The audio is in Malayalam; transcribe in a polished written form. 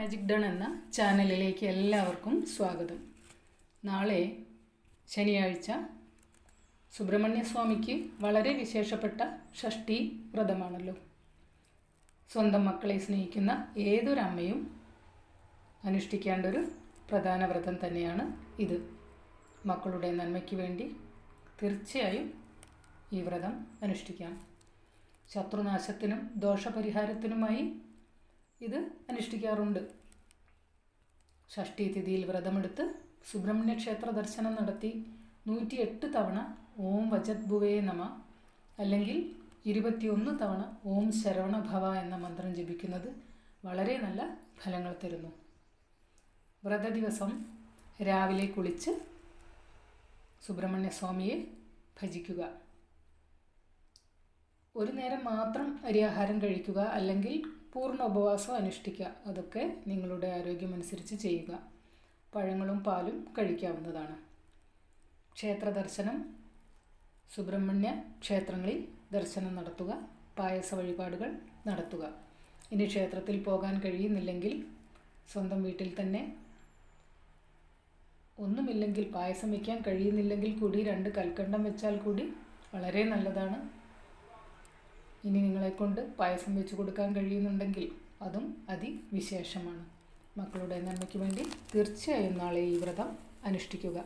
മാജിക് ഡൺ എന്ന ചാനലിലേക്ക് എല്ലാവർക്കും സ്വാഗതം. നാളെ ശനിയാഴ്ച സുബ്രഹ്മണ്യസ്വാമിക്ക് വളരെ വിശേഷപ്പെട്ട ഷഷ്ഠി വ്രതമാണല്ലോ. സ്വന്തം മക്കളെ സ്നേഹിക്കുന്ന ഏതൊരമ്മയും അനുഷ്ഠിക്കേണ്ട ഒരു പ്രധാന വ്രതം തന്നെയാണ് ഇത്. മക്കളുടെ നന്മയ്ക്ക് വേണ്ടി തീർച്ചയായും ഈ വ്രതം അനുഷ്ഠിക്കാം. ശത്രുനാശത്തിനും ദോഷപരിഹാരത്തിനുമായി ഇത് അനുഷ്ഠിക്കാറുണ്ട്. ഷഷ്ഠി തിഥിയിൽ വ്രതമെടുത്ത് സുബ്രഹ്മണ്യ ക്ഷേത്ര ദർശനം നടത്തി 108 തവണ ഓം വജദ്ഭുവേ നമ അല്ലെങ്കിൽ 21 തവണ ഓം ശരവണഭവ എന്ന മന്ത്രം ജപിക്കുന്നത് വളരെ നല്ല ഫലങ്ങൾ തരുന്നു. വ്രത ദിവസം രാവിലെ കുളിച്ച് സുബ്രഹ്മണ്യ സ്വാമിയെ ഭജിക്കുക. ഒരു നേരം മാത്രം അരിയാഹാരം കഴിക്കുക അല്ലെങ്കിൽ പൂർണ്ണ ഉപവാസം അനുഷ്ഠിക്കുക. അതൊക്കെ നിങ്ങളുടെ ആരോഗ്യമനുസരിച്ച് ചെയ്യുക. പഴങ്ങളും പാലും കഴിക്കാവുന്നതാണ്. ക്ഷേത്ര ദർശനം, സുബ്രഹ്മണ്യ ക്ഷേത്രങ്ങളിൽ ദർശനം നടത്തുക, പായസ വഴിപാടുകൾ നടത്തുക. ഇനി ക്ഷേത്രത്തിൽ പോകാൻ കഴിയുന്നില്ലെങ്കിൽ സ്വന്തം വീട്ടിൽ തന്നെ, ഒന്നുമില്ലെങ്കിൽ പായസം വയ്ക്കാൻ കഴിയുന്നില്ലെങ്കിൽ കൂടി 2 കൽക്കണ്ടം വെച്ചാൽ കൂടി വളരെ നല്ലതാണ്. ഇനി നിങ്ങളെക്കൊണ്ട് പായസം വെച്ച് കൊടുക്കാൻ കഴിയുന്നുണ്ടെങ്കിൽ അതും അതിവിശേഷമാണ്. മക്കളുടെ നന്മയ്ക്ക് വേണ്ടി തീർച്ചയായും നാളെ ഈ വ്രതം അനുഷ്ഠിക്കുക.